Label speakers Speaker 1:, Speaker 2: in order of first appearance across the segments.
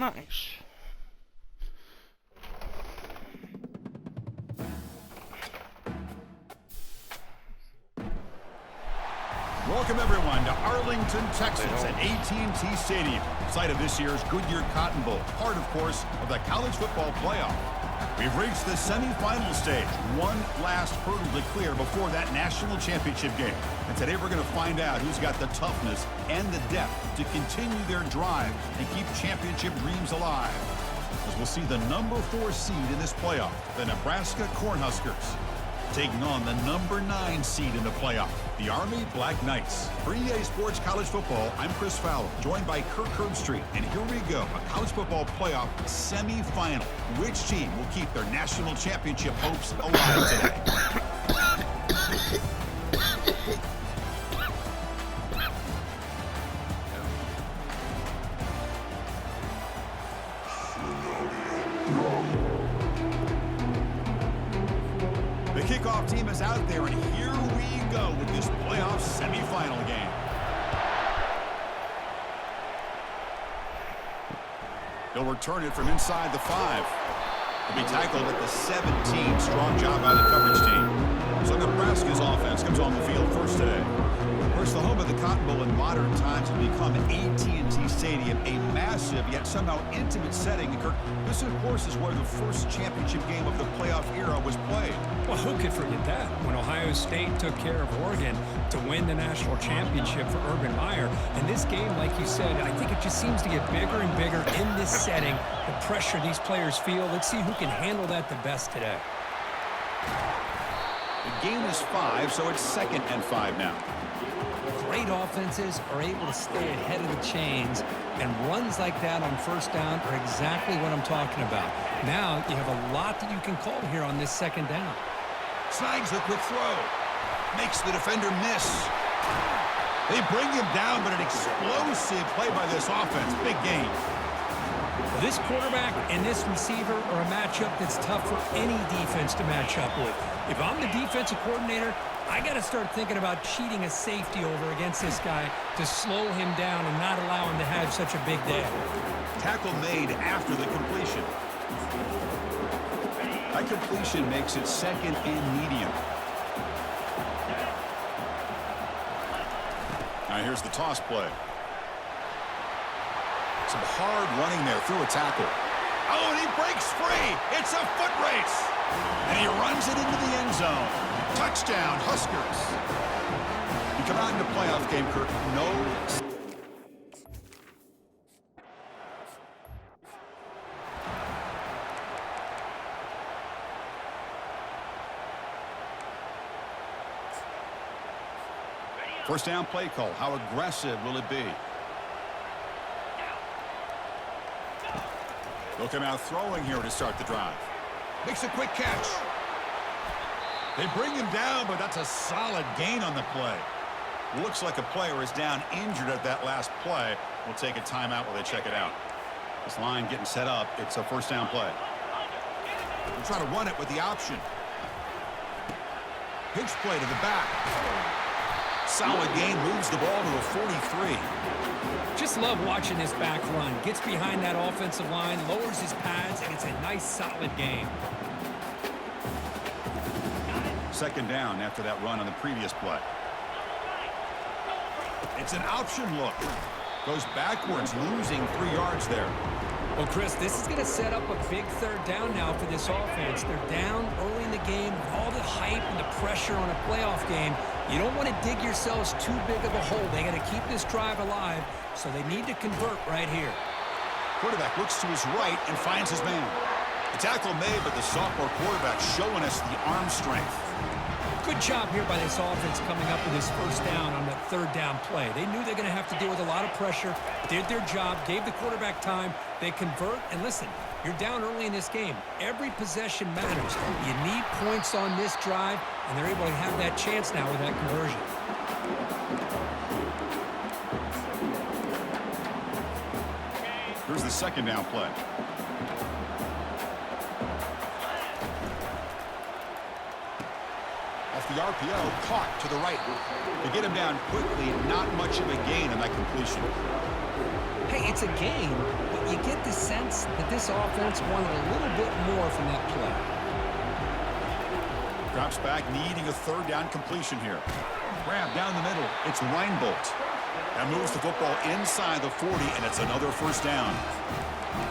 Speaker 1: Nice.
Speaker 2: Welcome, everyone, to Arlington, Texas at AT&T Stadium, site of this year's Goodyear Cotton Bowl, part, of course, of the college football playoff. We've reached the semifinal stage, one last hurdle to clear before that national championship game. And today we're going to find out who's got the toughness and the depth to continue their drive and keep championship dreams alive. As we'll see the number 4 seed in this playoff, the Nebraska Cornhuskers, taking on the number 9 seed in the playoff, the Army Black Knights. For EA Sports College Football, I'm Chris Fowler, joined by Kirk Herbstreit. And here we go, a college football playoff semifinal. Which team will keep their national championship hopes alive today? The kickoff team is out there, and here we go with this playoff semifinal game. He'll return it from inside the 5. He'll be tackled at the 17. Strong job by the coverage team. So Nebraska's offense comes on the field first today. Of course, the home of the Cotton Bowl in modern times has become AT&T Stadium, a massive yet somehow intimate setting. And Kirk, this, of course, is where the first championship game of the playoff era was played.
Speaker 3: Well, who could forget that? When Ohio State took care of Oregon to win the national championship for Urban Meyer. And this game, like you said, I think it just seems to get bigger and bigger in this setting. The pressure these players feel. Let's see who can handle that the best today.
Speaker 2: The game is 5, so it's 2nd and 5 now.
Speaker 3: Great offenses are able to stay ahead of the chains, and runs like that on first down are exactly what I'm talking about. Now you have a lot that you can call here on this 2nd down.
Speaker 2: Snags the quick throw. Makes the defender miss. They bring him down, but an explosive play by this offense. Big game.
Speaker 3: This quarterback and this receiver are a matchup that's tough for any defense to match up with. If I'm the defensive coordinator, I got to start thinking about cheating a safety over against this guy to slow him down and not allow him to have such a big day.
Speaker 2: Tackle made after the completion. That completion makes it 2nd and medium. Now here's the toss play. Some hard running there through a tackle. Oh, and he breaks free. It's a foot race. And he runs it into the end zone. Touchdown, Huskers. You come out in the playoff game, Kirk. No. First down play call. How aggressive will it be? They'll come out throwing here to start the drive. Makes a quick catch. They bring him down, but that's a solid gain on the play. Looks like a player is down injured at that last play. We'll take a timeout while they check it out. This line getting set up. It's a first down play. We'll try to run it with the option. Pitch play to the back. Solid gain, moves the ball to a 43.
Speaker 3: Just love watching this back run. Gets behind that offensive line, lowers his pads, and it's a nice, solid game.
Speaker 2: 2nd down after that run on the previous play. It's an option look. Goes backwards, losing 3 yards there.
Speaker 3: Well, Chris, this is going to set up a big 3rd down now for this offense. They're down early in the game with all the hype and the pressure on a playoff game. You don't want to dig yourselves too big of a hole. They got to keep this drive alive, so they need to convert right here.
Speaker 2: Quarterback looks to his right and finds his man. The tackle made, but the sophomore quarterback showing us the arm strength.
Speaker 3: Good job here by this offense coming up with this first down on that 3rd down play. They knew they're going to have to deal with a lot of pressure, did their job, gave the quarterback time. They convert, and listen, you're down early in this game. Every possession matters. You need points on this drive, and they're able to have that chance now with that conversion.
Speaker 2: Here's the 2nd down play. Off the RPO, caught to the right. To get him down quickly, not much of a gain on that completion.
Speaker 3: Hey, it's a game, but you get the sense that this offense wanted a little bit more from that play.
Speaker 2: Drops back, needing a third down completion here. Grab down the middle. It's Reinbolt. That moves the football inside the 40, and it's another first down.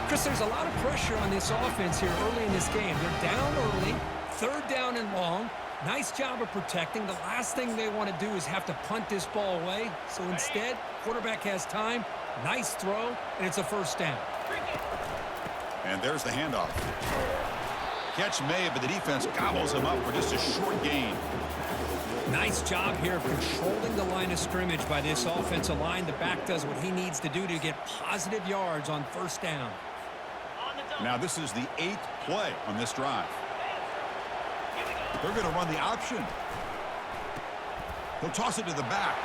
Speaker 3: Chris, there's a lot of pressure on this offense here early in this game. They're down early, third down and long. Nice job of protecting. The last thing they want to do is have to punt this ball away. So instead, quarterback has time. Nice throw, and it's a first down.
Speaker 2: And there's the handoff. Catch made, but the defense gobbles him up for just a short gain.
Speaker 3: Nice job here of controlling the line of scrimmage by this offensive line. The back does what he needs to do to get positive yards on first down.
Speaker 2: Now this is the 8th play on this drive. They're going to run the option. He'll toss it to the back.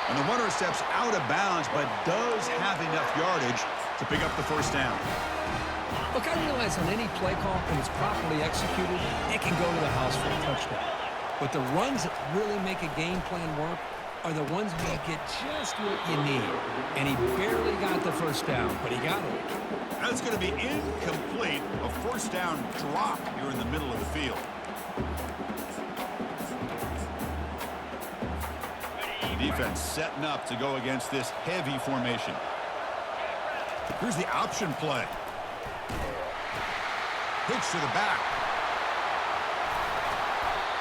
Speaker 2: And the runner steps out of bounds, but does have enough yardage to pick up the first down.
Speaker 3: Look, I realize on any play call, when it's properly executed, it can go to the house for a touchdown. But the runs that really make a game plan work are the ones where you get just what you need. And he barely got the first down, but he got it.
Speaker 2: That's going to be incomplete. A first down drop here in the middle of the field. Defense setting up to go against this heavy formation. Here's the option play. Pitch to the back.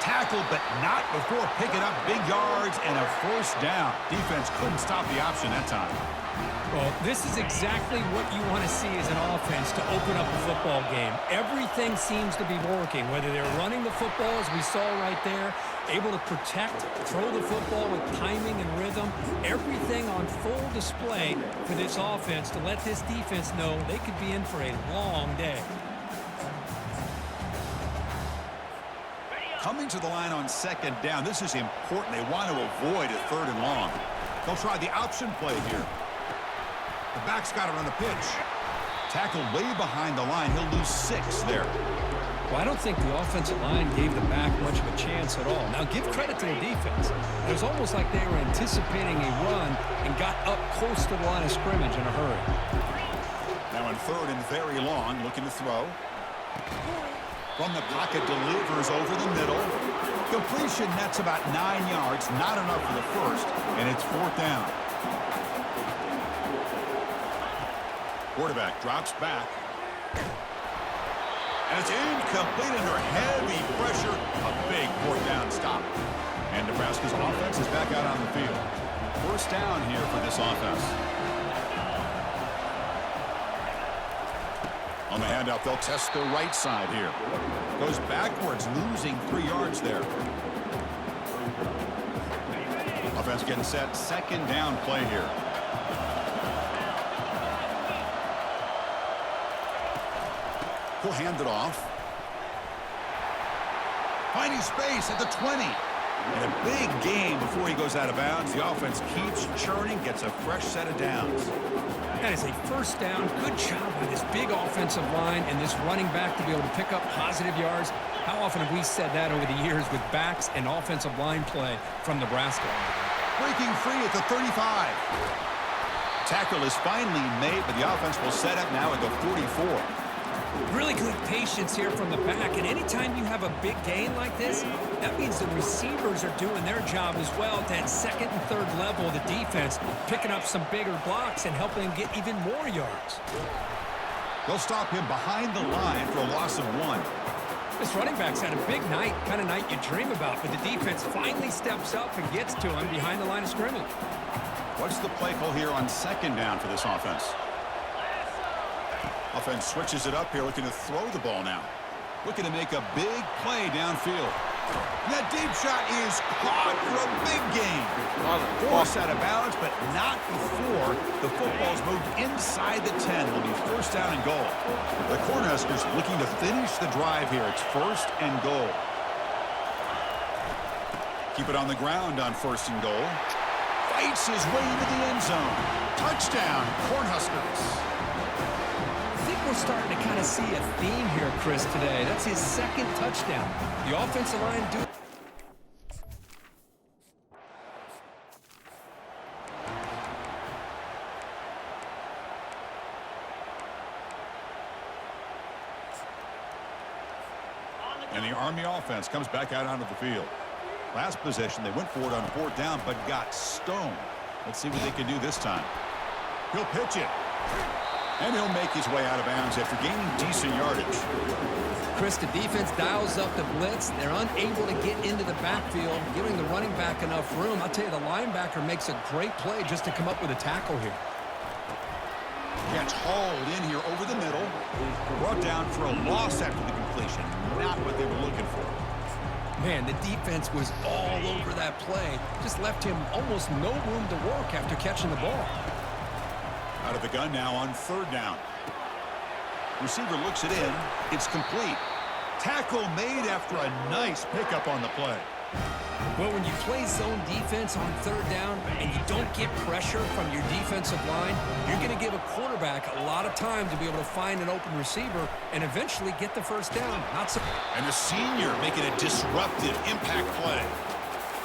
Speaker 2: Tackle, but not before picking up big yards and a first down. Defense couldn't stop the option that time.
Speaker 3: Well, this is exactly what you want to see as an offense to open up a football game. Everything seems to be working, whether they're running the football, as we saw right there, able to protect, throw the football with timing and rhythm. Everything on full display for this offense to let this defense know they could be in for a long day.
Speaker 2: Coming to the line on second down, this is important. They want to avoid a third and long. They'll try the option play here. The back's got it on the pitch. Tackled way behind the line. He'll lose 6 there.
Speaker 3: Well, I don't think the offensive line gave the back much of a chance at all. Now, give credit to the defense. It was almost like they were anticipating a run and got up close to the line of scrimmage in a hurry.
Speaker 2: Now in third and very long, looking to throw. From the pocket, delivers over the middle. Completion nets about 9 yards. Not enough for the first, and it's fourth down. Quarterback drops back. And it's incomplete under heavy pressure. A big fourth down stop. And Nebraska's offense is back out on the field. First down here for this offense. On the handoff, they'll test the right side here. Goes backwards, losing 3 yards there. Offense getting set. Second down play here. He'll hand it off. Finding space at the 20. And a big gain before he goes out of bounds. The offense keeps churning, gets a fresh set of downs.
Speaker 3: That is a first down. Good job by this big offensive line and this running back to be able to pick up positive yards. How often have we said that over the years with backs and offensive line play from Nebraska?
Speaker 2: Breaking free at the 35. Tackle is finally made, but the offense will set up now at the 44.
Speaker 3: Really good patience here from the back, and anytime you have a big gain like this, that means the receivers are doing their job as well at that second and third level of the defense, picking up some bigger blocks and helping them get even more yards.
Speaker 2: They'll stop him behind the line for a loss of 1.
Speaker 3: This running back's had a big night, kind of night you dream about, but the defense finally steps up and gets to him behind the line of scrimmage.
Speaker 2: What's the play call here on second down for this offense? Offense switches it up here, looking to throw the ball now. Looking to make a big play downfield. And that deep shot is caught for a big gain. Forced out of bounds, but not before the football's moved inside the 10. Will be first down and goal. The Cornhuskers looking to finish the drive here. It's first and goal. Keep it on the ground on first and goal. Fights his way into the end zone. Touchdown, Cornhuskers.
Speaker 3: We're starting to kind of see a theme here, Chris, today. That's his second touchdown. The offensive line do.
Speaker 2: And the Army offense comes back out onto the field. Last possession, they went for it on 4th down, but got stoned. Let's see what they can do this time. He'll pitch it. And he'll make his way out of bounds after gaining decent yardage.
Speaker 3: Chris, the defense dials up the blitz. They're unable to get into the backfield, giving the running back enough room. I'll tell you, the linebacker makes a great play just to come up with a tackle here.
Speaker 2: Gets hauled in here over the middle. Brought down for a loss after the completion. Not what they were looking for.
Speaker 3: Man, the defense was all over that play. Just left him almost no room to work after catching the ball.
Speaker 2: Out of the gun now on 3rd down. Receiver looks it in. It's complete. Tackle made after a nice pickup on the play.
Speaker 3: Well, when you play zone defense on 3rd down and you don't get pressure from your defensive line, you're going to give a quarterback a lot of time to be able to find an open receiver and eventually get the 1st down.
Speaker 2: And the senior making a disruptive impact play.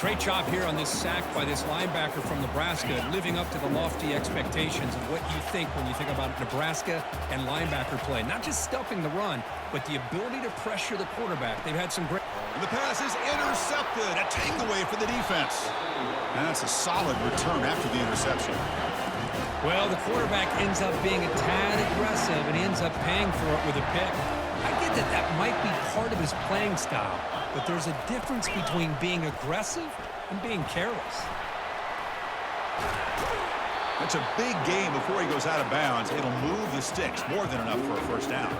Speaker 3: Great job here on this sack by this linebacker from Nebraska, living up to the lofty expectations of what you think when you think about Nebraska and linebacker play. Not just stuffing the run, but the ability to pressure the quarterback. They've had some great...
Speaker 2: And the pass is intercepted. A takeaway for the defense. And that's a solid return after the interception.
Speaker 3: Well, the quarterback ends up being a tad aggressive and he ends up paying for it with a pick. I get that that might be part of his playing style, but there's a difference between being aggressive and being careless.
Speaker 2: That's a big game before he goes out of bounds. It'll move the sticks, more than enough for a 1st down.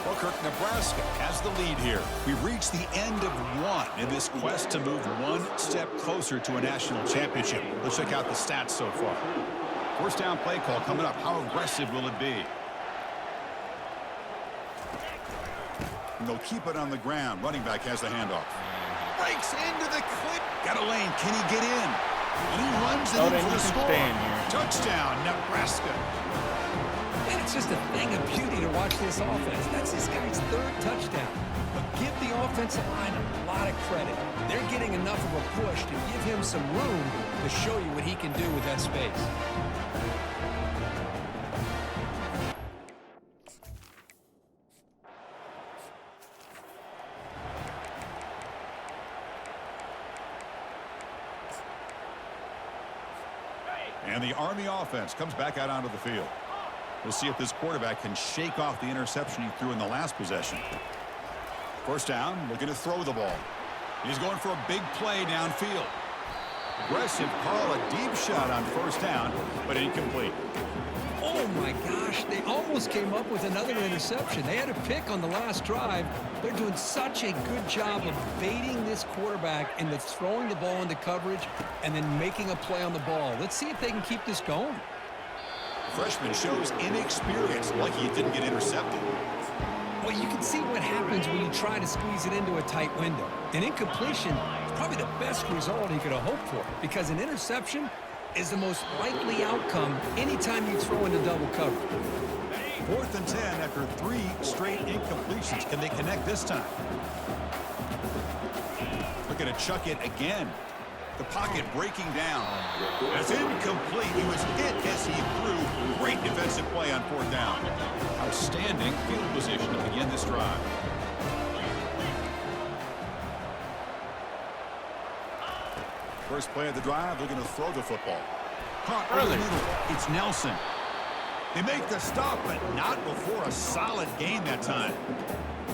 Speaker 2: Well, Kirk, Nebraska has the lead here. We've reached the end of one in this quest to move one step closer to a national championship. Let's check out the stats so far. 1st down play call coming up. How aggressive will it be? And they'll keep it on the ground. Running back has the handoff. Breaks into the clip. Got a lane. Can he get in? And he runs it in for the score. Touchdown, Nebraska.
Speaker 3: And it's just a thing of beauty to watch this offense. That's this guy's 3rd touchdown. But give the offensive line a lot of credit. They're getting enough of a push to give him some room to show you what he can do with that space.
Speaker 2: And the Army offense comes back out onto the field. We'll see if this quarterback can shake off the interception he threw in the last possession. 1st down, looking to throw the ball. He's going for a big play downfield. Aggressive call, a deep shot on 1st down, but incomplete.
Speaker 3: Oh my gosh, they almost came up with another interception. They had a pick on the last drive. They're doing such a good job of baiting this quarterback into throwing the ball into coverage and then making a play on the ball. Let's see if they can keep this going.
Speaker 2: Freshman shows inexperience, like he didn't get intercepted.
Speaker 3: Well, you can see what happens when you try to squeeze it into a tight window. An incompletion is probably the best result he could have hoped for, because an interception is the most likely outcome anytime you throw into double cover.
Speaker 2: 4th and 10 after 3 straight incompletions. Can they connect this time? Looking to chuck it again. The pocket breaking down. It's incomplete. He was hit as he threw. Great defensive play on 4th down. Outstanding field position to begin this drive. First play of the drive, they're going to throw the football. Caught early. It's Nelson. They make the stop, but not before a solid gain that time.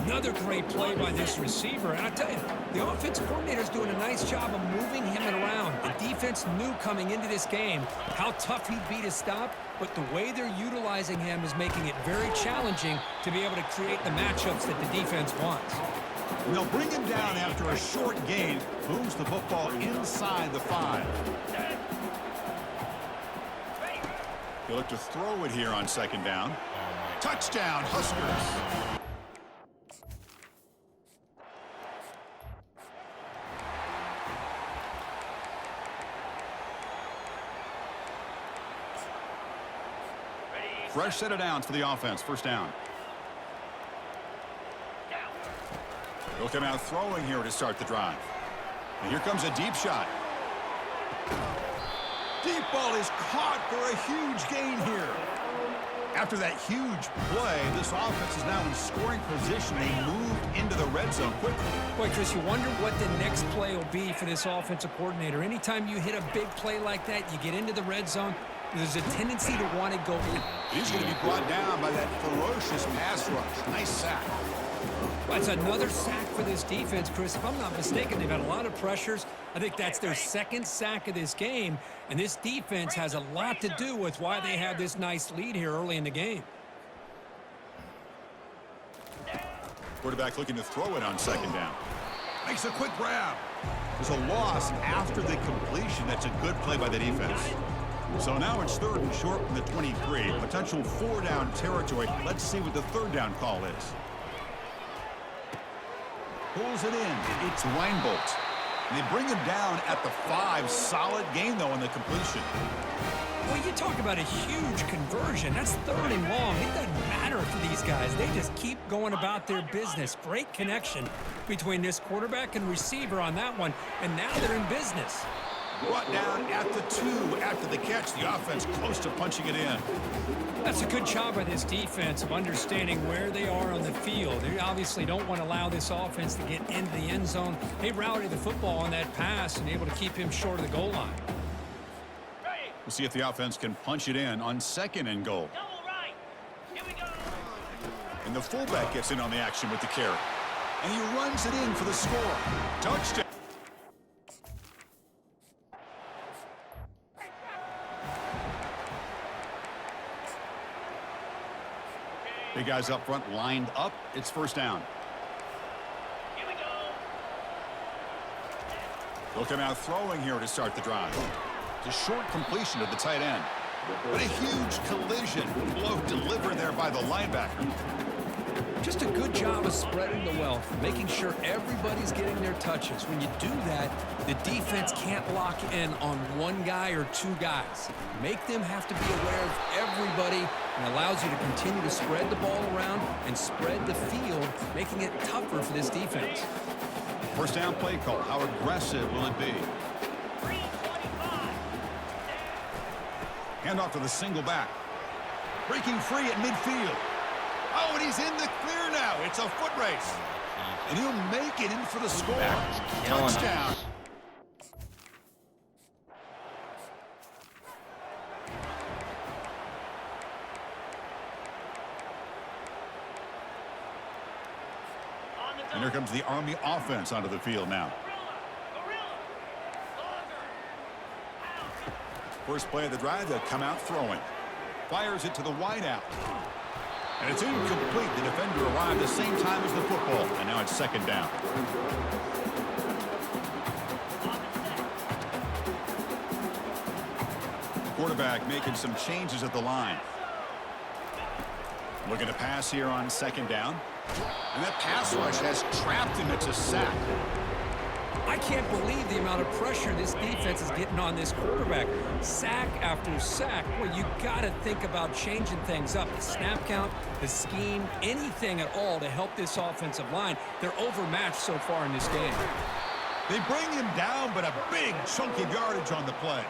Speaker 3: Another great play by this receiver. And I tell you, the offensive coordinator's doing a nice job of moving him around. The defense knew coming into this game how tough he'd be to stop, but the way they're utilizing him is making it very challenging to be able to create the matchups that the defense wants.
Speaker 2: And they'll bring him down after a short gain. Moves the football inside the 5. He'll look to throw it here on 2nd down. Touchdown, Huskers. Fresh set of downs for the offense. 1st down. He'll come out throwing here to start the drive. And here comes a deep shot. Deep ball is caught for a huge gain here. After that huge play, this offense is now in scoring position. They moved into the red zone quickly.
Speaker 3: Boy, Chris, you wonder what the next play will be for this offensive coordinator. Anytime you hit a big play like that, you get into the red zone, there's a tendency to want to go in.
Speaker 2: He's going to be brought down by that ferocious pass rush. Nice sack.
Speaker 3: That's another sack for this defense, Chris. If I'm not mistaken, they've had a lot of pressures. I think that's their second sack of this game, and this defense has a lot to do with why they have this nice lead here early in the game.
Speaker 2: Quarterback looking to throw it on second down. Makes a quick grab. There's a loss after the completion. That's a good play by the defense. So now it's 3rd and short from the 23. Potential 4-down territory. Let's see what the 3rd down call is. Pulls it in. It's Reinbolt. They bring him down at the 5. Solid gain, though, on the completion.
Speaker 3: Well, you talk about a huge conversion. That's 3rd and long. It doesn't matter for these guys. They just keep going about their business. Great connection between this quarterback and receiver on that one, and now they're in business.
Speaker 2: Brought down at the 2 after the catch. The offense close to punching it in.
Speaker 3: That's a good job by this defense of understanding where they are on the field. They obviously don't want to allow this offense to get into the end zone. They routed the football on that pass and able to keep him short of the goal line.
Speaker 2: We'll see if the offense can punch it in on 2nd and goal. And the fullback gets in on the action with the carry. And he runs it in for the score. Touchdown. Big guys up front lined up. It's 1st down. They'll come out throwing here to start the drive. It's a short completion to the tight end. But a huge collision blow delivered there by the linebacker.
Speaker 3: Just a good job of spreading the wealth, making sure everybody's getting their touches. When you do that, the defense can't lock in on one guy or 2 guys. Make them have to be aware of everybody, and allows you to continue to spread the ball around and spread the field, making it tougher for this defense.
Speaker 2: 1st down play call. How aggressive will it be? Handoff to the single back. Breaking free at midfield. Oh, and he's in the clear now. It's a foot race. And he'll make it in for the score. Touchdown. And here comes the Army offense onto the field now. First play of the drive, they'll come out throwing. Fires it to the wideout. And it's incomplete. The defender arrived the same time as the football. And now it's 2nd down. Quarterback making some changes at the line. Looking to pass here on 2nd down. And that pass rush has trapped him. It's a sack.
Speaker 3: I can't believe the amount of pressure this defense is getting on this quarterback. Sack after sack. Well, you got to think about changing things up. The snap count, the scheme, anything at all to help this offensive line. They're overmatched so far in this game.
Speaker 2: They bring him down, but a big chunk of yardage on the play.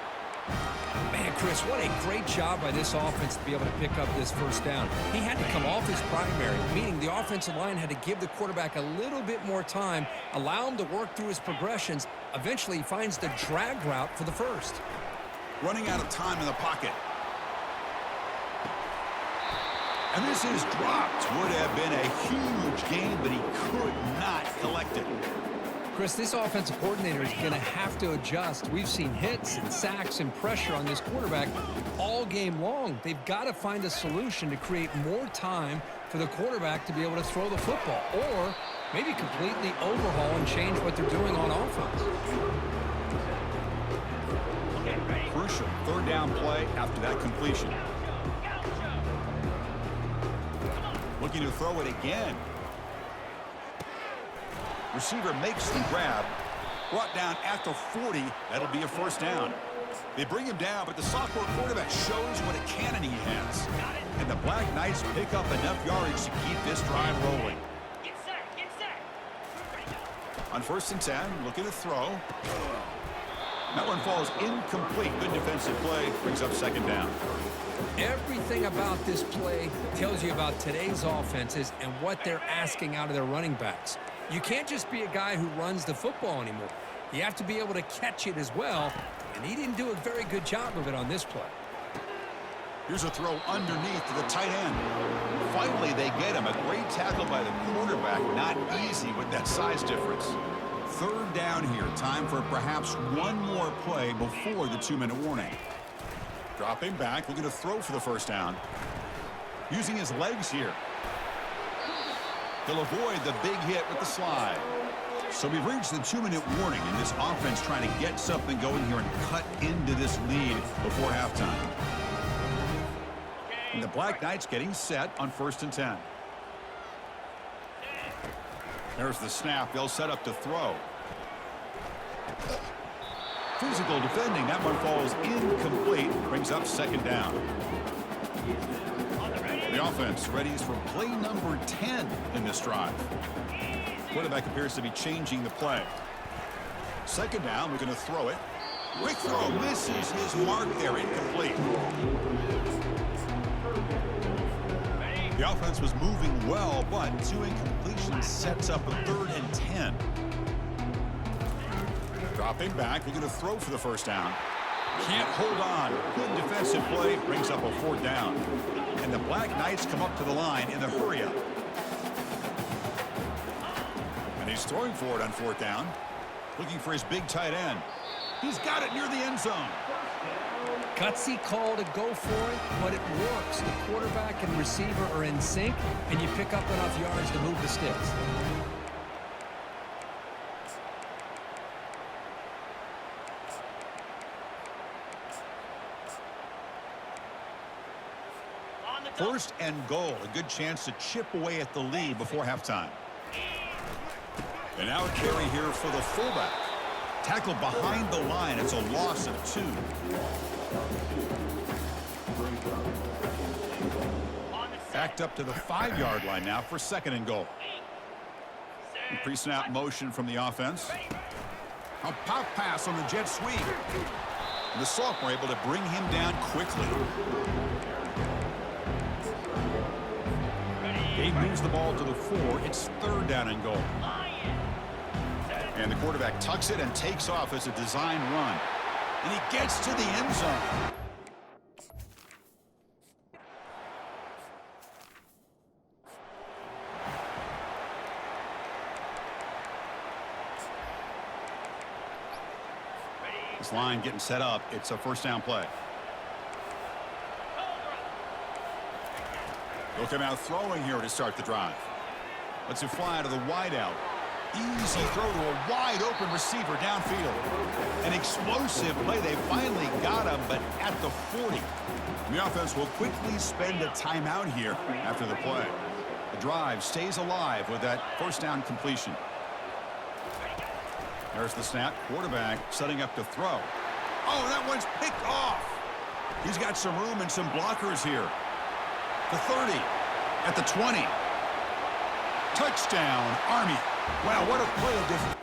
Speaker 3: Man, Chris, what a great job by this offense to be able to pick up this 1st down. He had to come off his primary, meaning the offensive line had to give the quarterback a little bit more time, allow him to work through his progressions. Eventually, he finds the drag route for the 1st.
Speaker 2: Running out of time in the pocket. And this is dropped. Would have been a huge gain, but he could not collect it.
Speaker 3: Chris, this offensive coordinator is going to have to adjust. We've seen hits and sacks and pressure on this quarterback all game long. They've got to find a solution to create more time for the quarterback to be able to throw the football, or maybe completely overhaul and change what they're doing on offense.
Speaker 2: Crucial 3rd down play after that completion. Looking to throw it again. Receiver makes the grab. Brought down at the 40. That'll be a 1st down. They bring him down, but the sophomore quarterback shows what a cannon he has. And the Black Knights pick up enough yardage to keep this drive rolling. On 1st and 10, looking to throw. That one falls incomplete. Good defensive play. Brings up second down.
Speaker 3: Everything about this play tells you about today's offenses and what they're asking out of their running backs. You can't just be a guy who runs the football anymore. You have to be able to catch it as well, and he didn't do a very good job of it on this play.
Speaker 2: Here's a throw underneath to the tight end. Finally, they get him. A great tackle by the quarterback. Not easy with that size difference. Third down here. Time for perhaps one more play before the 2-minute warning. Dropping back, looking to throw for the first down. Using his legs here. He'll avoid the big hit with the slide. So we've reached the 2-minute warning, and this offense trying to get something going here and cut into this lead before halftime. And the Black Knights getting set on 1st and 10. There's the snap. They'll set up to throw. Physical defending. That one falls incomplete. Brings up second down. The offense readies for play number 10 in this drive. Quarterback appears to be changing the play. Second down. We're going to throw it. Quick throw. Misses his mark there. Incomplete. The offense was moving well, but 2 incompletions sets up a 3rd and 10. Dropping back, we're going to throw for the first down. Can't hold on. Good defensive play, brings up a 4th down. And the Black Knights come up to the line in the hurry-up. And he's throwing for it on 4th down. Looking for his big tight end. He's got it near the end zone.
Speaker 3: Gutsy call to go for it, but it works. The quarterback and receiver are in sync, and you pick up enough yards to move the sticks.
Speaker 2: First and goal. A good chance to chip away at the lead before halftime. And now a carry here for the fullback. Tackled behind the line. It's a loss of 2. Backed up to the 5-yard line now for 2nd and goal. Pre-snap motion from the offense. A pop pass on the jet sweep. And the sophomore able to bring him down quickly. He moves the ball to the 4. It's 3rd down and goal. And the quarterback tucks it and takes off as a design run. And he gets to the end zone. This line getting set up. It's a 1st down play. They'll come out throwing here to start the drive. Lets it fly to the wideout. Easy throw to a wide-open receiver downfield. An explosive play. They finally got him, but at the 40. The offense will quickly spend a timeout here after the play. The drive stays alive with that 1st down completion. There's the snap. Quarterback setting up to throw. Oh, that one's picked off. He's got some room and some blockers here. The 30, at the 20. Touchdown, Army. Wow, what a play of difference.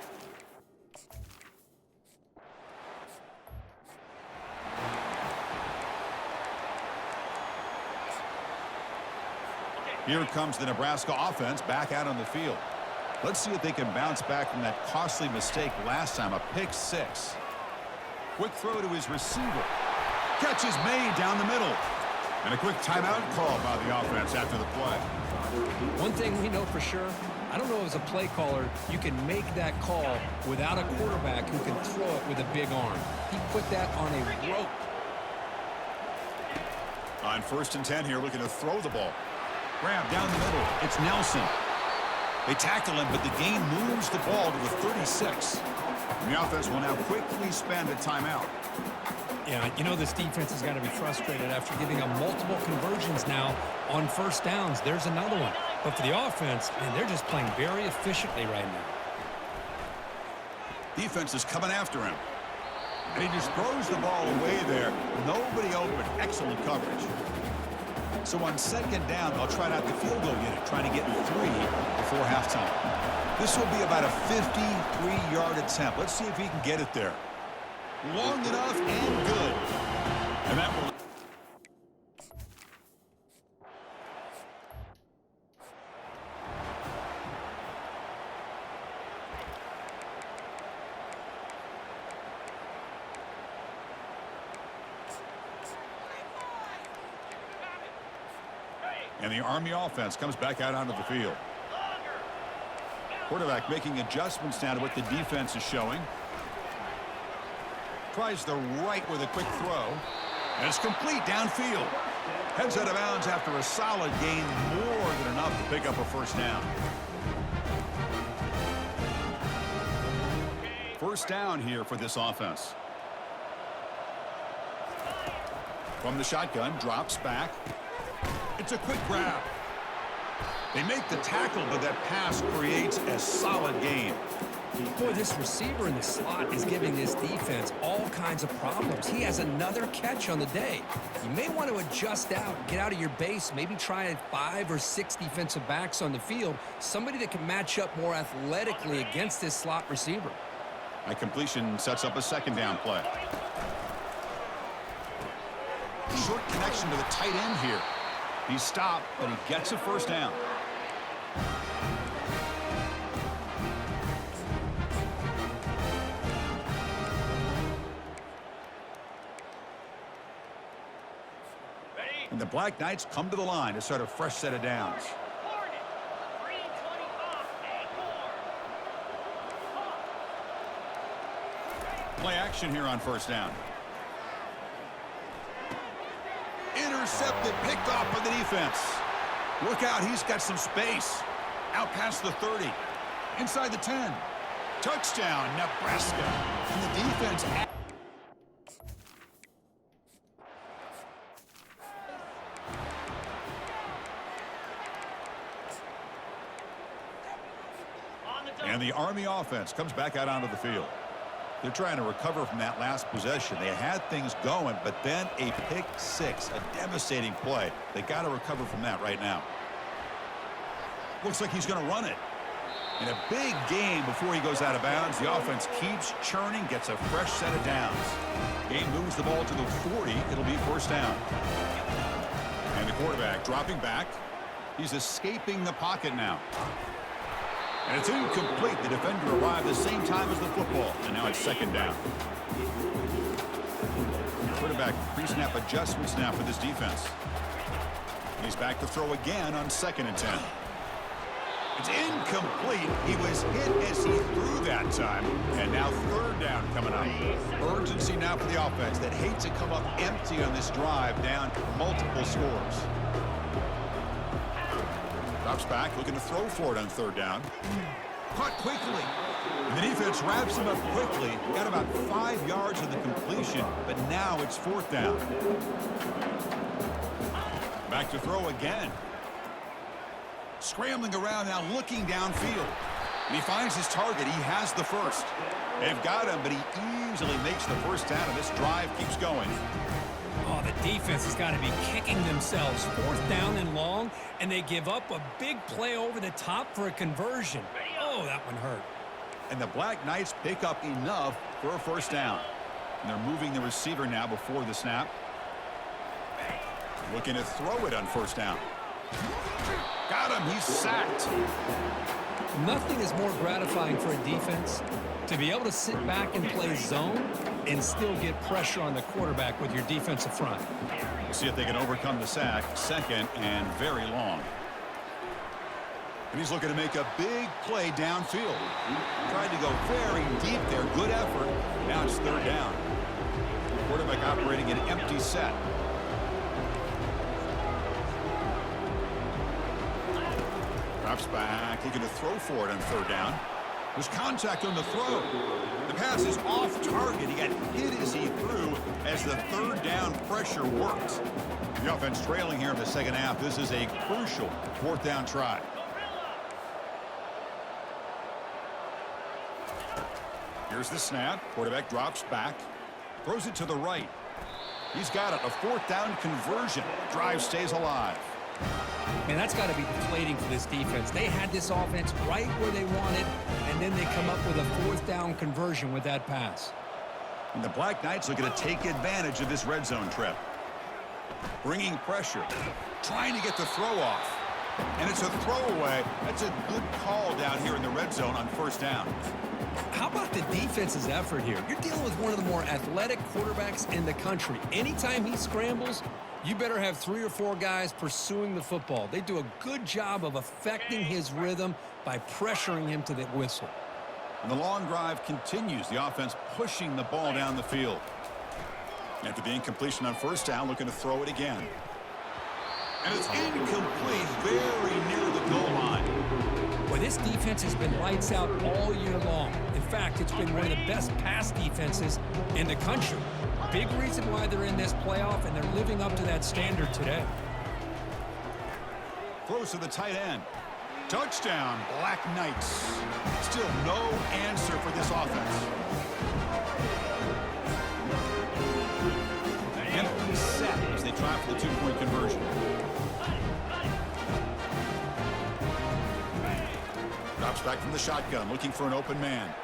Speaker 2: Here comes the Nebraska offense back out on the field. Let's see if they can bounce back from that costly mistake last time, a pick 6. Quick throw to his receiver. Catch is made down the middle. And a quick timeout call by the offense after the play.
Speaker 3: One thing we know for sure, I don't know as a play caller, you can make that call without a quarterback who can throw it with a big arm. He put that on a rope.
Speaker 2: On 1st and 10 here, looking to throw the ball. Grab down the middle. It's Nelson. They tackle him, but the game moves the ball to the 36. And the offense will now quickly spend a timeout.
Speaker 3: Yeah, you know this defense has got to be frustrated after giving up multiple conversions now on 1st downs. There's another one. But for the offense, man, they're just playing very efficiently right now.
Speaker 2: Defense is coming after him. And he just throws the ball away there. Nobody open. Excellent coverage. So on 2nd down, they'll try out the field goal unit, trying to get 3 before halftime. This will be about a 53-yard attempt. Let's see if he can get it there. long enough and good. And that will... And the Army offense comes back out onto the field. Quarterback making adjustments now to what the defense is showing. Tries the right with a quick throw. And it's complete downfield. Heads out of bounds after a solid gain, more than enough to pick up a first down. First down here for this offense. From the shotgun, drops back. It's a quick grab. They make the tackle, but that pass creates a solid gain.
Speaker 3: Boy, this receiver in the slot is giving this defense all kinds of problems. He has another catch on the day. You may want to adjust out, get out of your base, maybe try 5 or 6 defensive backs on the field, somebody that can match up more athletically against this slot receiver.
Speaker 2: That completion sets up a second down play. Short connection to the tight end here. He's stopped, but he gets a first down. And the Black Knights come to the line to start a fresh set of downs. Play action here on first down. Intercepted, picked off by the defense. Look out, he's got some space. Out past the 30. Inside the 10. Touchdown, Nebraska. And the defense... And the Army offense comes back out onto the field. They're trying to recover from that last possession. They had things going, but then a pick six, a devastating play. They got to recover from that right now. Looks like he's going to run it. In a big game before he goes out of bounds, the offense keeps churning, gets a fresh set of downs. Game moves the ball to the 40. It'll be first down. And the quarterback dropping back. He's escaping the pocket now. And it's incomplete. The defender arrived the same time as the football. And now it's second down. Quarterback pre-snap adjustments now for this defense. He's back to throw again on 2nd and 10. It's incomplete. He was hit as he threw that time. And now third down coming up. Urgency now for the offense that hates to come up empty on this drive, down multiple scores. Drops back, looking to throw for it on third down. Caught quickly. And the defense wraps him up quickly. Got about 5 yards of the completion, but now it's fourth down. Back to throw again. Scrambling around now, looking downfield. And he finds his target. He has the first. They've got him, but he easily makes the first down, and this drive keeps going.
Speaker 3: Oh, the defense has got to be kicking themselves. Fourth down and long, and they give up a big play over the top for a conversion. Oh, that one hurt.
Speaker 2: And the Black Knights pick up enough for a first down. And they're moving the receiver now before the snap. Looking to throw it on first down. Got him. He's sacked.
Speaker 3: Nothing is more gratifying for a defense to be able to sit back and play zone and still get pressure on the quarterback with your defensive front.
Speaker 2: We'll see if they can overcome the sack. Second and very long. And he's looking to make a big play downfield. Tried to go very deep there. Good effort. Now it's third down. Quarterback operating an empty set. Drops back. Looking to throw for it on third down. There's contact on the throw. The pass is off target. He got hit as he threw as the third down pressure worked. The offense trailing here in the second half. This is a crucial fourth down try. Here's the snap. Quarterback drops back. Throws it to the right. He's got it. A fourth down conversion. Drive stays alive.
Speaker 3: Man, that's got to be deflating for this defense. They had this offense right where they wanted, and then they come up with a fourth down conversion with that pass.
Speaker 2: And the Black Knights looking to take advantage of this red zone trip. Bringing pressure. Trying to get the throw off. And it's a throwaway. That's a good call down here in the red zone on first down.
Speaker 3: How about the defense's effort here? You're dealing with one of the more athletic quarterbacks in the country. Anytime he scrambles, you better have 3 or 4 guys pursuing the football. They do a good job of affecting his rhythm by pressuring him to the whistle.
Speaker 2: And the long drive continues. The offense pushing the ball down the field. After the incompletion on first down, looking to throw it again. And it's incomplete, very near the goal line.
Speaker 3: Well, this defense has been lights out all year long. In fact, it's been one of the best pass defenses in the country. Big reason why they're in this playoff, and they're living up to that standard today.
Speaker 2: Throws to the tight end. Touchdown, Black Knights. Still no answer for this offense. Empty set as they try for the 2-point conversion. Drops back from the shotgun, looking for an open man.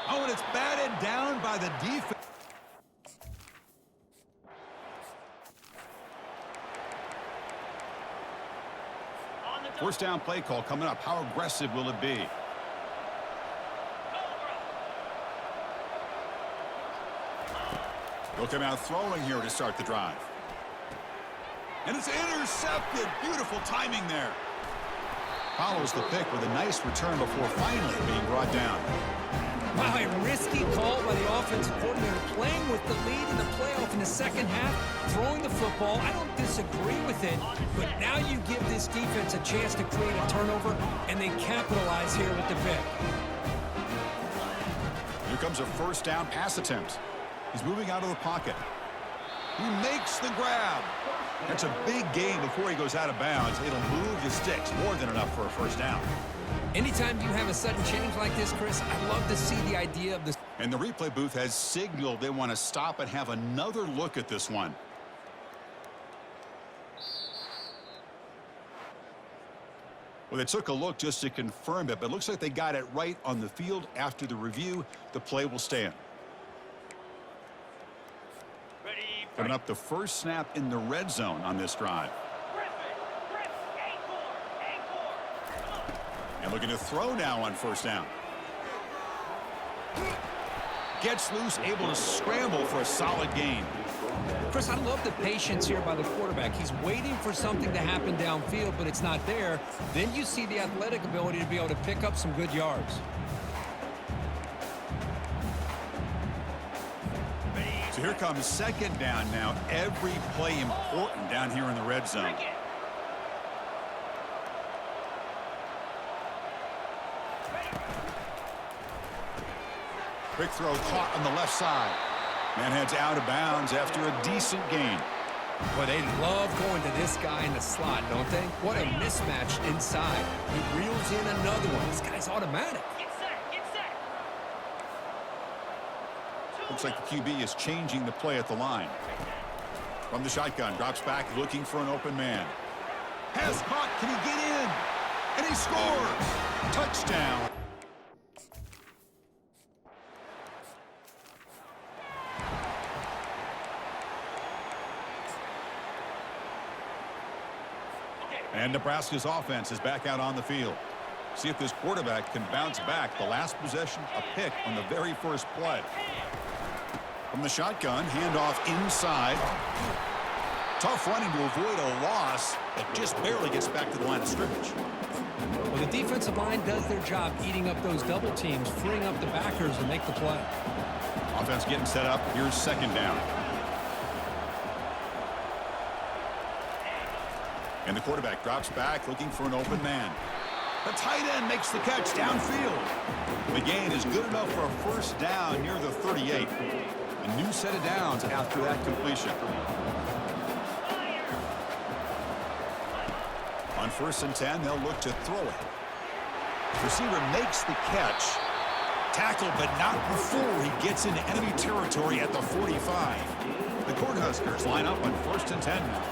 Speaker 2: Oh, and it's batted down by the defense. First down play call coming up. How aggressive will it be? They'll come out throwing here to start the drive. And it's intercepted. Beautiful timing there. Follows the pick with a nice return before finally being brought down.
Speaker 3: Wow, a risky call by the offensive coordinator, playing with the lead in the playoff in the second half, throwing the football. I don't disagree with it, but now you give this defense a chance to create a turnover, and they capitalize here with the pick.
Speaker 2: Here comes a first down pass attempt. He's moving out of the pocket. He makes the grab. That's a big gain before he goes out of bounds. It'll move the sticks, more than enough for a first down.
Speaker 3: Anytime you have a sudden change like this, Chris, I love to see the idea of this.
Speaker 2: And the replay booth has signaled they want to stop and have another look at this one. Well, they took a look just to confirm it, but it looks like they got it right on the field. After the review, the play will stand. Coming up, the first snap in the red zone on this drive. And looking to throw now on first down. Gets loose, able to scramble for a solid gain.
Speaker 3: Chris, I love the patience here by the quarterback. He's waiting for something to happen downfield, but it's not there. Then you see the athletic ability to be able to pick up some good yards.
Speaker 2: So here comes second down now. Every play important down here in the red zone. Quick throw caught on the left side. Man heads out of bounds after a decent gain.
Speaker 3: Boy, they love going to this guy in the slot, don't they? What a mismatch inside. He reels in another one. This guy's automatic.
Speaker 2: Looks like the QB is changing the play at the line. From the shotgun, drops back looking for an open man. Pass caught, can he get in? And he scores! Touchdown! And Nebraska's offense is back out on the field. See if this quarterback can bounce back. The last possession, a pick on the very first play. From the shotgun, handoff inside. Tough running to avoid a loss, but just barely gets back to the line of scrimmage.
Speaker 3: Well, the defensive line does their job eating up those double teams, freeing up the backers to make the play.
Speaker 2: Offense getting set up. Here's second down. And the quarterback drops back looking for an open man. The tight end makes the catch downfield. The gain is good enough for a first down near the 38. A new set of downs after that completion. On 1st and 10, they'll look to throw it. Receiver makes the catch. Tackled, but not before he gets into enemy territory at the 45. The Cornhuskers line up on 1st and 10 now.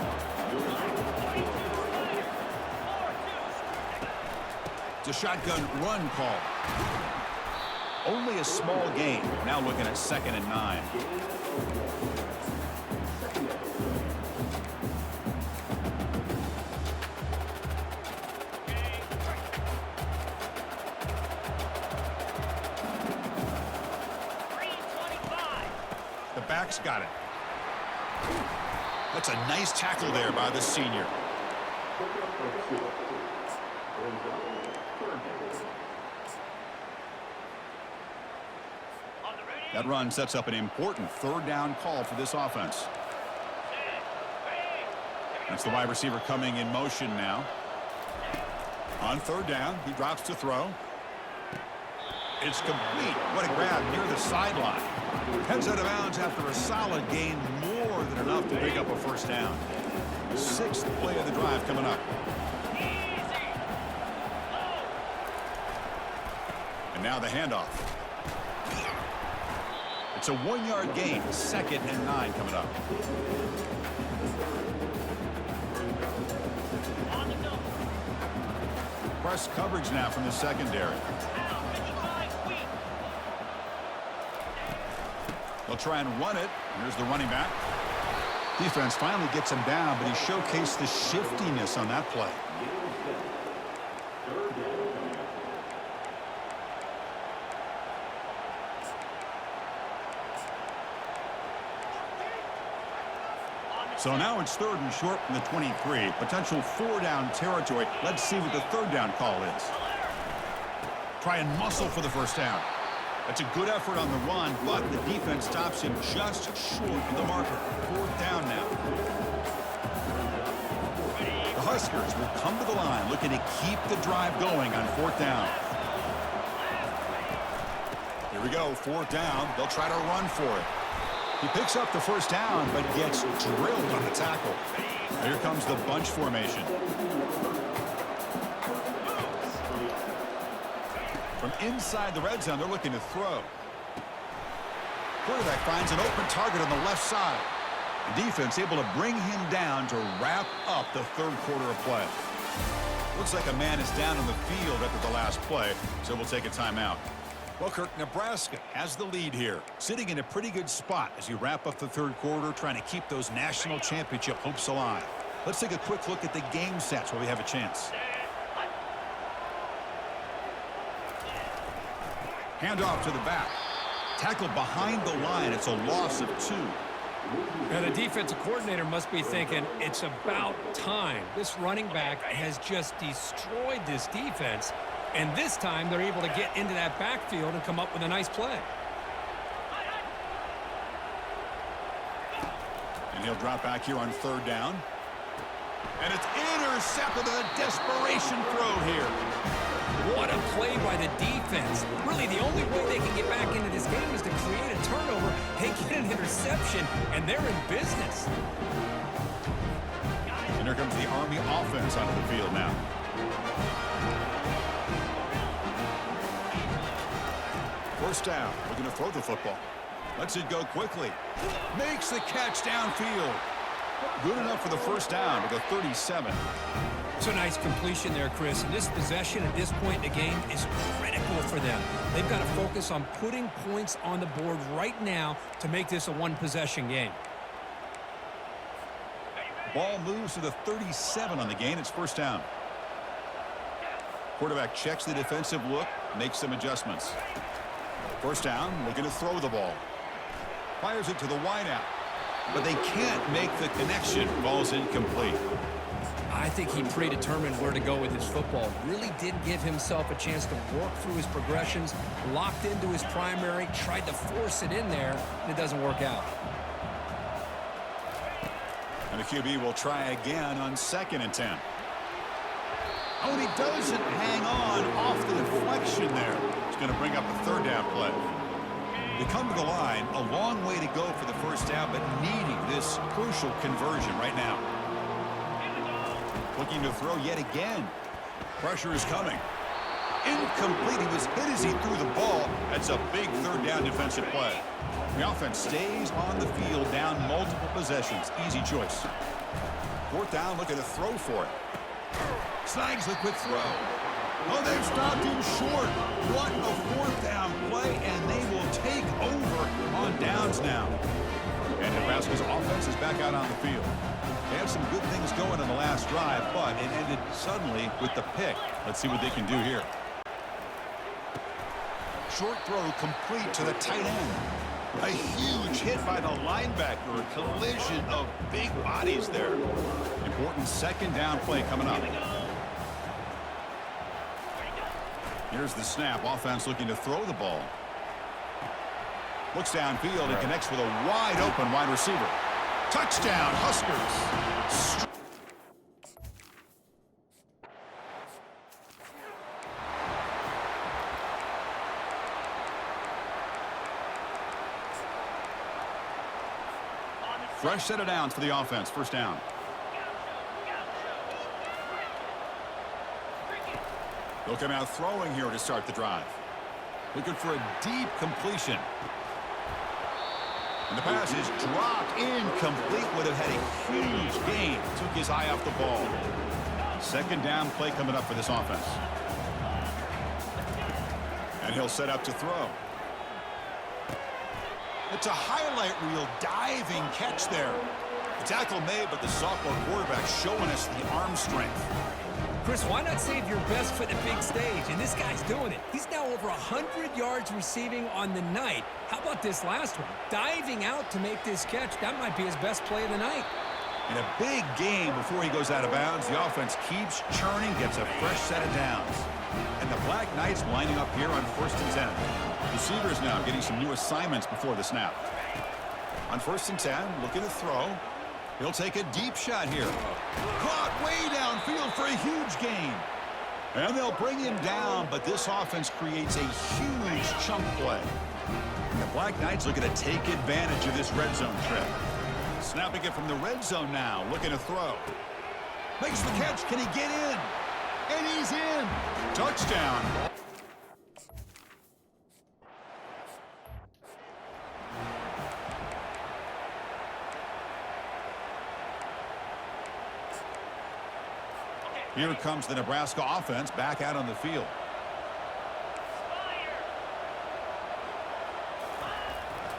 Speaker 2: It's a shotgun run call. Only a small gain. Now looking at 2nd and 9. The back's got it. That's a nice tackle there by the senior. That run sets up an important 3rd down call for this offense. That's the wide receiver coming in motion now. On 3rd down, he drops to throw. It's complete. What a grab near the sideline. Heads out of bounds after a solid gain, more than enough to pick up a 1st down. 6th play of the drive coming up. And now the handoff. It's a 1-yard gain. 2nd and 9 coming up. Press coverage now from the secondary. They'll try and run it. Here's the running back. Defense finally gets him down, but he showcased the shiftiness on that play. So now it's 3rd and short from the 23. Potential 4-down territory. Let's see what the 3rd down call is. Try and muscle for the 1st down. That's a good effort on the run, but the defense stops him just short of the marker. 4th down now. The Huskers will come to the line looking to keep the drive going on 4th down. Here we go, 4th down. They'll try to run for it. He picks up the 1st down, but gets drilled on the tackle. Here comes the bunch formation. From inside the red zone, they're looking to throw. Quarterback finds an open target on the left side. The defense able to bring him down to wrap up the 3rd quarter of play. Looks like a man is down on the field after the last play, so we'll take a timeout. Well, Kirk, Nebraska has the lead here, sitting in a pretty good spot as you wrap up the 3rd quarter, trying to keep those national championship hopes alive. Let's take a quick look at the game stats while we have a chance. Handoff to the back. Tackled behind the line. It's a loss of 2.
Speaker 3: Now, the defensive coordinator must be thinking, it's about time. This running back has just destroyed this defense. And this time, they're able to get into that backfield and come up with a nice play.
Speaker 2: And he'll drop back here on 3rd down. And it's intercepted with a desperation throw here.
Speaker 3: What a play by the defense. Really, the only way they can get back into this game is to create a turnover. They get an interception, and they're in business.
Speaker 2: And here comes the Army offense onto the field now. First down. Looking to throw the football. Lets it go quickly. Makes the catch downfield. Good enough for the 1st down with a 37.
Speaker 3: It's a nice completion there, Chris. And this possession at this point in the game is critical for them. They've got to focus on putting points on the board right now to make this a 1-possession game.
Speaker 2: Ball moves to the 37 on the gain. It's 1st down. Quarterback checks the defensive look, makes some adjustments. 1st down, looking to throw the ball. Fires it to the wideout, but they can't make the connection. Ball's incomplete.
Speaker 3: I think he predetermined where to go with his football. Really did give himself a chance to work through his progressions, locked into his primary, tried to force it in there, and it doesn't work out.
Speaker 2: And the QB will try again on 2nd and 10. Oh, and he doesn't hang on off the deflection there. It's going to bring up a 3rd down play. They come to the line, a long way to go for the 1st down, but needing this crucial conversion right now. Looking to throw yet again. Pressure is coming. Incomplete. He was hit as he threw the ball. That's a big 3rd down defensive play. The offense stays on the field, down multiple possessions. Easy choice. 4th down, looking to throw for it. Snags the quick throw. Oh, they've stopped him short. What a fourth down play, and they will take over on downs now. And Nebraska's offense is back out on the field. They had some good things going in the last drive, but it ended suddenly with the pick. Let's see what they can do here. Short throw complete to the tight end. A huge hit by the linebacker. A collision of big bodies there. Important second down play coming up. Here's the snap. Offense looking to throw the ball. Looks downfield and connects with a wide open wide receiver. Touchdown, Huskers. Fresh set of downs for the offense. First down. They'll come out throwing here to start the drive. Looking for a deep completion. And the pass is dropped incomplete. Would have had a huge gain. Took his eye off the ball. Second down play coming up for this offense. And he'll set up to throw. It's a highlight reel diving catch there. The tackle made, but the sophomore quarterback showing us the arm strength.
Speaker 3: Chris, why not save your best for the big stage? And this guy's doing it. He's now over 100 yards receiving on the night. How about this last one? Diving out to make this catch. That might be his best play of the night.
Speaker 2: In a big game before he goes out of bounds, the offense keeps churning, gets a fresh set of downs. And the Black Knights lining up here on 1st and 10. Receivers now getting some new assignments before the snap. On 1st and 10, looking to throw. He'll take a deep shot here. Caught way downfield for a huge gain. And they'll bring him down, but this offense creates a huge chunk play. And the Black Knights looking to take advantage of this red zone trip. Snapping it from the red zone now, looking to throw. Makes the catch. Can he get in? And he's in. Touchdown. Here comes the Nebraska offense back out on the field.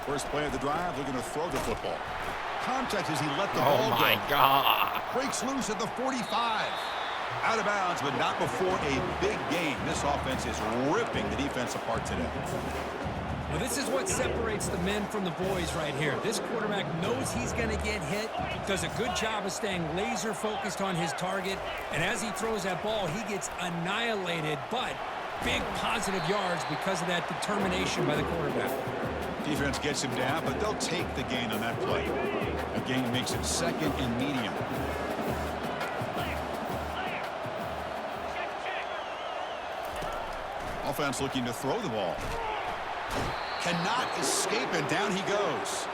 Speaker 2: First play of the drive, looking to throw the football. Contact as he let the ball go.
Speaker 1: Oh, my God.
Speaker 2: Breaks loose at the 45. Out of bounds, but not before a big game. This offense is ripping the defense apart today.
Speaker 3: Well, this is what separates the men from the boys right here. This quarterback knows he's going to get hit, does a good job of staying laser focused on his target, and as he throws that ball, he gets annihilated, but big positive yards because of that determination by the quarterback.
Speaker 2: Defense gets him down, but they'll take the gain on that play. A gain makes it second and medium. Offense looking to throw the ball. Cannot escape it. Down he goes.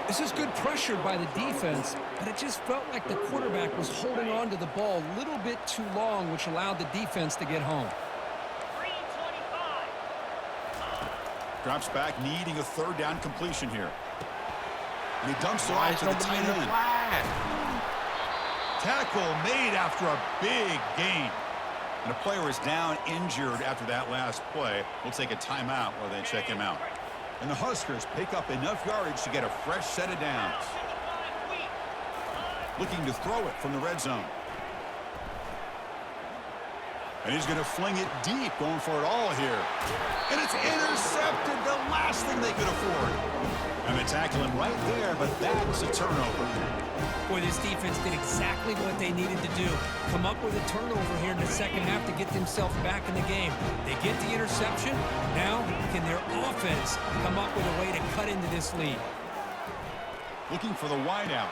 Speaker 3: This is good pressure by the defense, but it just felt like the quarterback was holding on to the ball a little bit too long, which allowed the defense to get home.
Speaker 2: Drops back, needing a third down completion here. And he dumps it off to the tight end. Tackle made after a big gain. And a player is down injured after that last play. We'll take a timeout while they check him out. And the Huskers pick up enough yardage to get a fresh set of downs. Looking to throw it from the red zone. And he's going to fling it deep, going for it all here. And it's intercepted, the last thing they could afford. And they tackle him right there, but that's a turnover.
Speaker 3: Boy, this defense did exactly what they needed to do. Come up with a turnover here in the second half to get themselves back in the game. They get the interception. Now, can their offense come up with a way to cut into this lead?
Speaker 2: Looking for the wideout.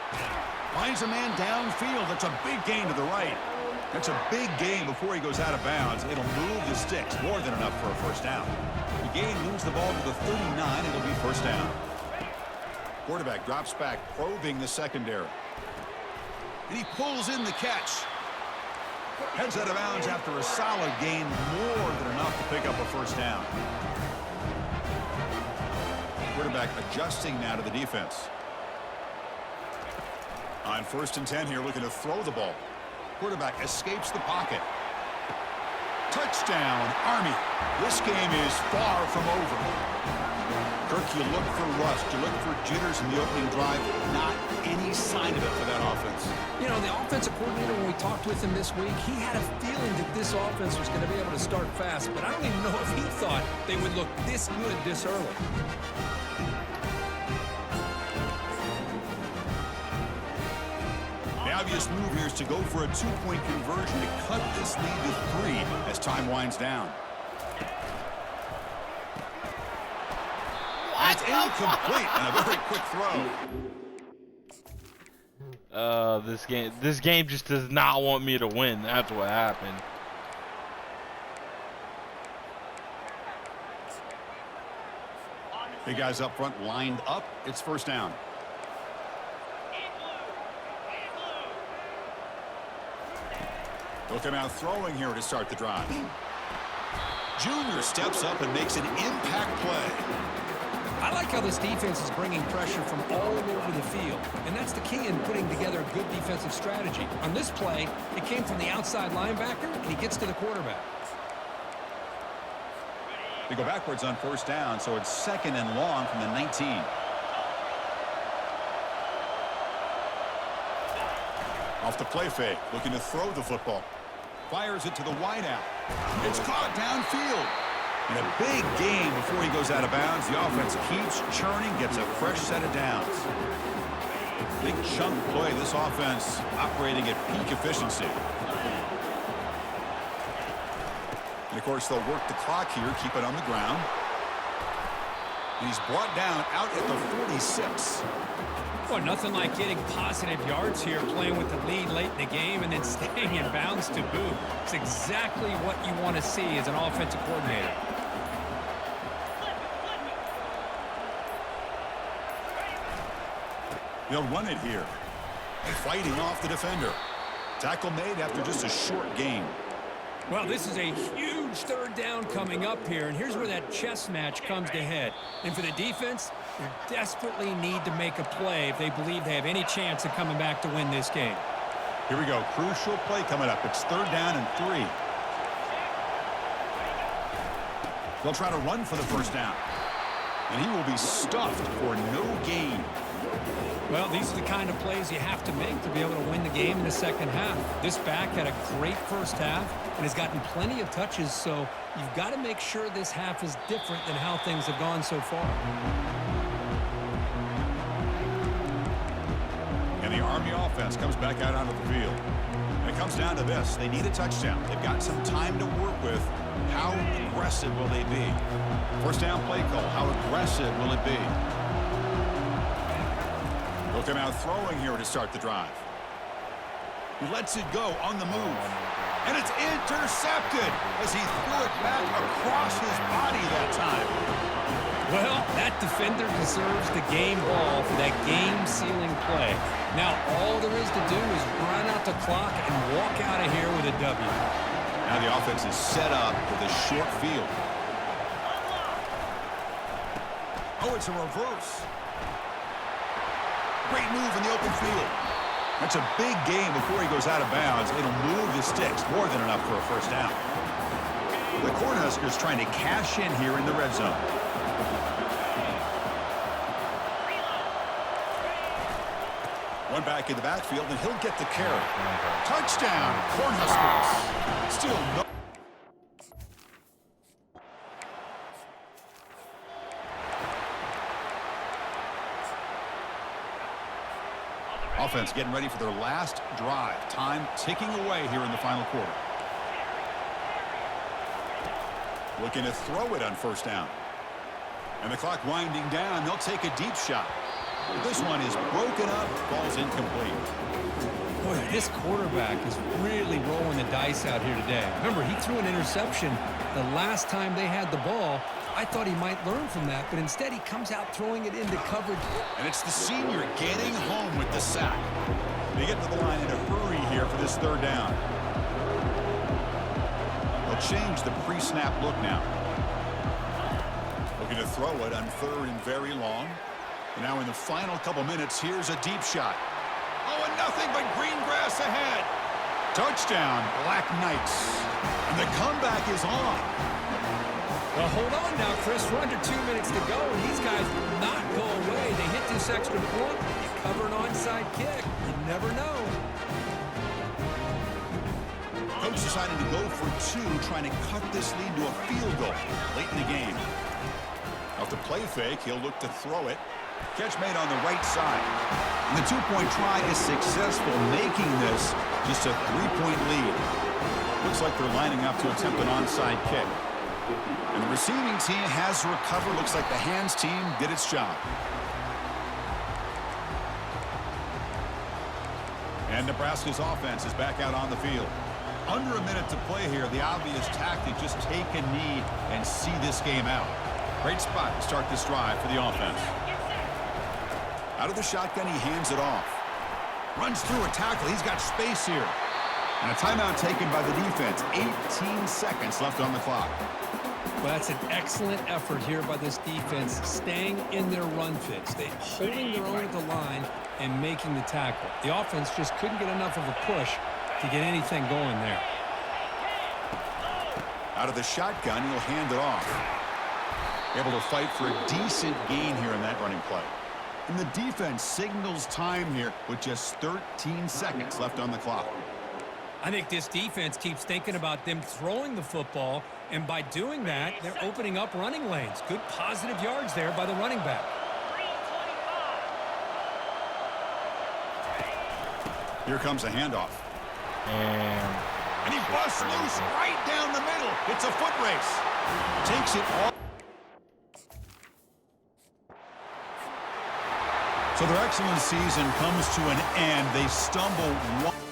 Speaker 2: Finds a man downfield. That's a big gain to the right. That's a big gain before he goes out of bounds. It'll move the sticks. More than enough for a first down. The gain moves the ball to the 39. It'll be first down. Quarterback drops back, probing the secondary. And he pulls in the catch. Heads out of bounds after a solid gain. More than enough to pick up a first down. Quarterback adjusting now to the defense. On 1st and 10 here, looking to throw the ball. Quarterback escapes the pocket. Touchdown, Army. This game is far from over. Kirk, you look for rust, you look for jitters in the opening drive. Not any sign of it for that offense.
Speaker 3: You know, the offensive coordinator, when we talked with him this week, he had a feeling that this offense was going to be able to start fast, but I don't even know if he thought they would look this good this early.
Speaker 2: The obvious move here is to go for a 2-point conversion to cut this lead to 3 as time winds down. It's incomplete and a very quick throw.
Speaker 1: This game just does not want me to win. That's what happened.
Speaker 2: The guys up front lined up. It's first down. They'll come out throwing here to start the drive. Junior steps up and makes an impact play.
Speaker 3: I like how this defense is bringing pressure from all over the field, and that's the key in putting together a good defensive strategy. On this play, it came from the outside linebacker, and he gets to the quarterback.
Speaker 2: They go backwards on first down, so it's 2nd and long from the 19. Off the play fake, looking to throw the football. Fires it to the wideout. It's caught downfield. And a big game before he goes out of bounds. The offense keeps churning, gets a fresh set of downs. Big chunk play. This offense operating at peak efficiency. And, of course, they'll work the clock here, keep it on the ground. And he's brought down out at the 46.
Speaker 3: Well, nothing like getting positive yards here, playing with the lead late in the game and then staying in bounds to boot. It's exactly what you want to see as an offensive coordinator.
Speaker 2: They'll run it here. Fighting off the defender. Tackle made after just a short gain.
Speaker 3: Well, this is a huge third down coming up here, and here's where that chess match comes to head. And for the defense, they desperately need to make a play if they believe they have any chance of coming back to win this game.
Speaker 2: Here we go. Crucial play coming up. It's 3rd down and 3. They'll try to run for the first down. And he will be stuffed for no gain.
Speaker 3: Well, these are the kind of plays you have to make to be able to win the game in the second half. This back had a great first half and has gotten plenty of touches, so you've got to make sure this half is different than how things have gone so far.
Speaker 2: And the Army offense comes back out onto the field. And it comes down to this. They need a touchdown. They've got some time to work with. How aggressive will they be? First down play call. How aggressive will it be? They'll come out throwing here to start the drive. He lets it go on the move. And it's intercepted as he threw it back across his body that time.
Speaker 3: Well, that defender deserves the game ball for that game-sealing play. Now, all there is to do is run out the clock and walk out of here with a W.
Speaker 2: Now the offense is set up with a short field. Oh, it's a reverse. Great move in the open field. That's a big game before he goes out of bounds. It'll move the sticks, more than enough for a first down. The Cornhuskers trying to cash in here in the red zone. One back in the backfield, and he'll get the carry. Touchdown, Cornhuskers. Still no. Offense getting ready for their last drive. Time ticking away here in the final quarter. Looking to throw it on first down. And the clock winding down. They'll take a deep shot. But this one is broken up. Ball's incomplete.
Speaker 3: Boy, this quarterback is really rolling the dice out here today. Remember, he threw an interception the last time they had the ball. I thought he might learn from that, but instead he comes out throwing it into coverage.
Speaker 2: And it's the senior getting home with the sack. They get to the line in a hurry here for this third down. They'll change the pre-snap look now. Looking to throw it on 3rd and very long. And now in the final couple minutes, here's a deep shot. Oh, and nothing but green grass ahead. Touchdown, Black Knights. And the comeback is on.
Speaker 3: Well, hold on now, Chris. We're under 2 minutes to go, and these guys will not go away. They hit this extra point, cover an onside kick. You never know.
Speaker 2: Coach decided to go for two, trying to cut this lead to a field goal late in the game. Off the play fake, he'll look to throw it. Catch made on the right side. And the two-point try is successful, making this just a three-point lead. Looks like they're lining up to attempt an onside kick. And the receiving team has recovered. Looks like the hands team did its job. And Nebraska's offense is back out on the field. Under a minute to play here, the obvious tactic, just take a knee and see this game out. Great spot to start this drive for the offense. Out of the shotgun, he hands it off. Runs through a tackle. He's got space here. And a timeout taken by the defense. 18 seconds left on the clock.
Speaker 3: Well, that's an excellent effort here by this defense, staying in their run fits. They holding their own at the line and making the tackle. The offense just couldn't get enough of a push to get anything going there.
Speaker 2: Out of the shotgun, he'll hand it off. Able to fight for a decent gain here in that running play. And the defense signals time here with just 13 seconds left on the clock.
Speaker 3: I think this defense keeps thinking about them throwing the football, and by doing that, they're opening up running lanes. Good positive yards there by the running back.
Speaker 2: Here comes a handoff. And he busts loose right down the middle. It's a foot race. Takes it all. So their excellent season comes to an end. They stumble one.